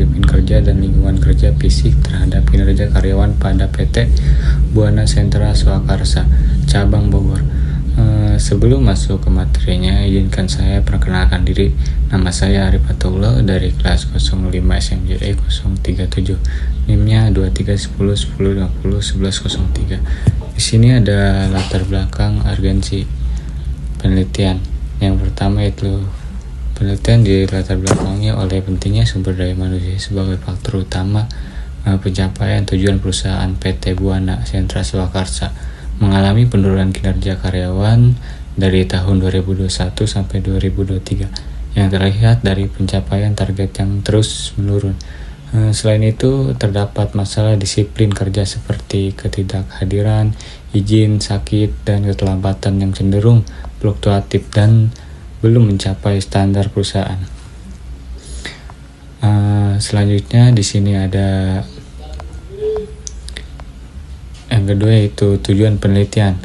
disiplin kerja dan lingkungan kerja fisik terhadap kinerja karyawan pada PT Buana Sentra Swakarsa, Cabang Bogor. Sebelum masuk ke materinya, izinkan saya perkenalkan diri. Nama saya Arif Atullah dari kelas 05 SMJE 037. NIM-nya 231010501103. Di sini ada latar belakang urgensi penelitian. Yang pertama itu penelitian di latar belakangnya oleh pentingnya sumber daya manusia sebagai faktor utama pencapaian tujuan perusahaan PT Buana Sentra Swakarsa mengalami penurunan kinerja karyawan dari tahun 2021 sampai 2023 yang terlihat dari pencapaian target yang terus menurun. Selain itu, terdapat masalah disiplin kerja seperti ketidakhadiran, izin, sakit, dan keterlambatan yang cenderung fluktuatif dan belum mencapai standar perusahaan. Selanjutnya di sini ada yang kedua yaitu tujuan penelitian.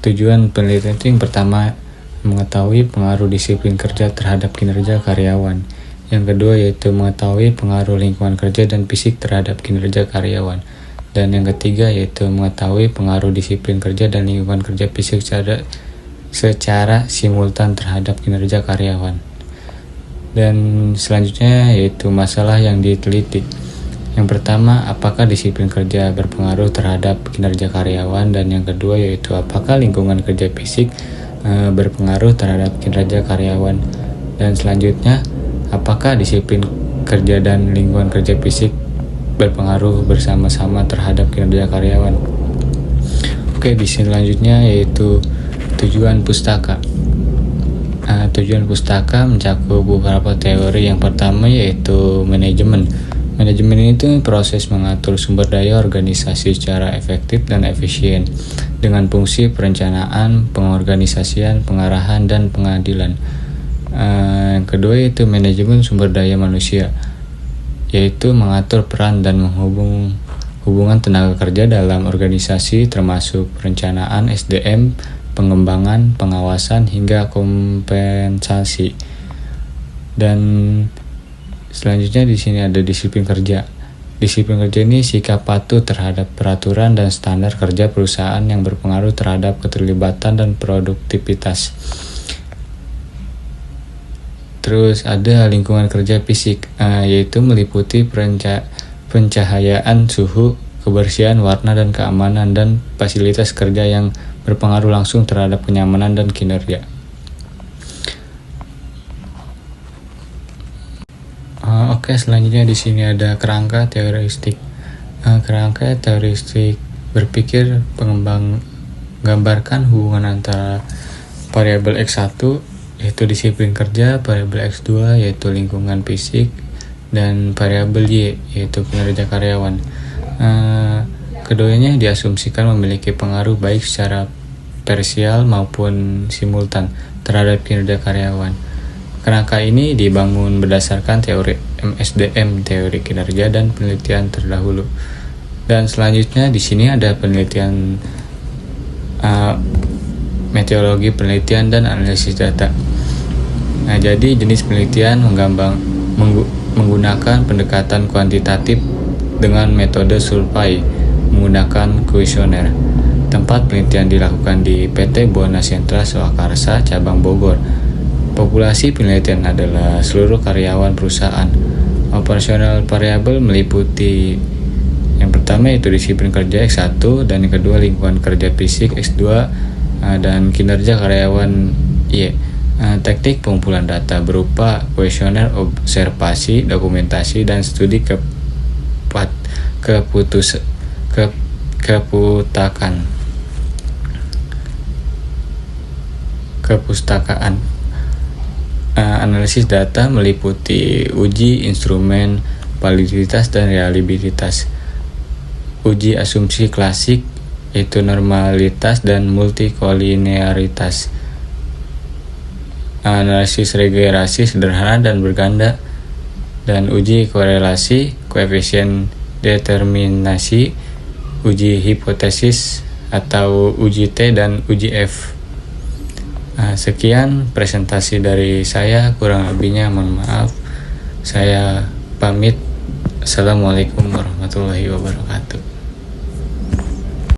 Tujuan penelitian itu yang pertama mengetahui pengaruh disiplin kerja terhadap kinerja karyawan. Yang kedua yaitu mengetahui pengaruh lingkungan kerja dan fisik terhadap kinerja karyawan. Dan yang ketiga yaitu mengetahui pengaruh disiplin kerja dan lingkungan kerja fisik secara simultan terhadap kinerja karyawan. Dan selanjutnya yaitu masalah yang diteliti. Yang pertama, apakah disiplin kerja berpengaruh terhadap kinerja karyawan, dan yang kedua yaitu apakah lingkungan kerja fisik berpengaruh terhadap kinerja karyawan, dan selanjutnya apakah disiplin kerja dan lingkungan kerja fisik berpengaruh bersama-sama terhadap kinerja karyawan. Oke, di sini selanjutnya yaitu tujuan pustaka. Tujuan pustaka mencakup beberapa teori. Yang pertama yaitu manajemen. Manajemen itu proses mengatur sumber daya organisasi secara efektif dan efisien dengan fungsi perencanaan, pengorganisasian, pengarahan, dan pengadilan. Yang kedua yaitu manajemen sumber daya manusia, yaitu mengatur peran dan hubungan tenaga kerja dalam organisasi termasuk perencanaan SDM, pengembangan, pengawasan, hingga kompensasi. Dan selanjutnya di sini ada disiplin kerja. Disiplin kerja ini sikap patuh terhadap peraturan dan standar kerja perusahaan yang berpengaruh terhadap keterlibatan dan produktivitas. Terus ada lingkungan kerja fisik, yaitu meliputi pencahayaan, suhu, kebersihan, warna, dan keamanan, dan fasilitas kerja yang berpengaruh langsung terhadap kenyamanan dan kinerja. Oke, selanjutnya di sini ada kerangka teoristik. Kerangka teoristik berpikir menggambarkan hubungan antara variabel X1 yaitu disiplin kerja, variabel X2 yaitu lingkungan fisik, dan variabel Y yaitu kinerja karyawan. Keduanya diasumsikan memiliki pengaruh baik secara parsial maupun simultan terhadap kinerja karyawan. Kerangka ini dibangun berdasarkan teori MSDM, teori kinerja dan penelitian terdahulu. Dan selanjutnya di sini ada penelitian metodologi penelitian dan analisis data. Jadi jenis penelitian menggunakan pendekatan kuantitatif dengan metode survei menggunakan kuesioner. Tempat penelitian dilakukan di PT Buana Sentra Swakarsa, Cabang Bogor. Populasi penelitian adalah seluruh karyawan perusahaan. Operasional variabel meliputi yang pertama yaitu disiplin kerja X1, dan yang kedua lingkungan kerja fisik X2, dan kinerja karyawan Y. Teknik pengumpulan data berupa kuesioner, observasi, dokumentasi, dan studi kepustakaan. Analisis data meliputi uji instrumen, validitas, dan reliabilitas. Uji asumsi klasik yaitu normalitas dan multikolinearitas. Analisis regresi sederhana dan berganda, dan uji korelasi, koefisien determinasi, uji hipotesis atau uji T, dan uji F. Sekian presentasi dari saya, kurang lebihnya mohon maaf. Saya pamit. Assalamualaikum warahmatullahi wabarakatuh.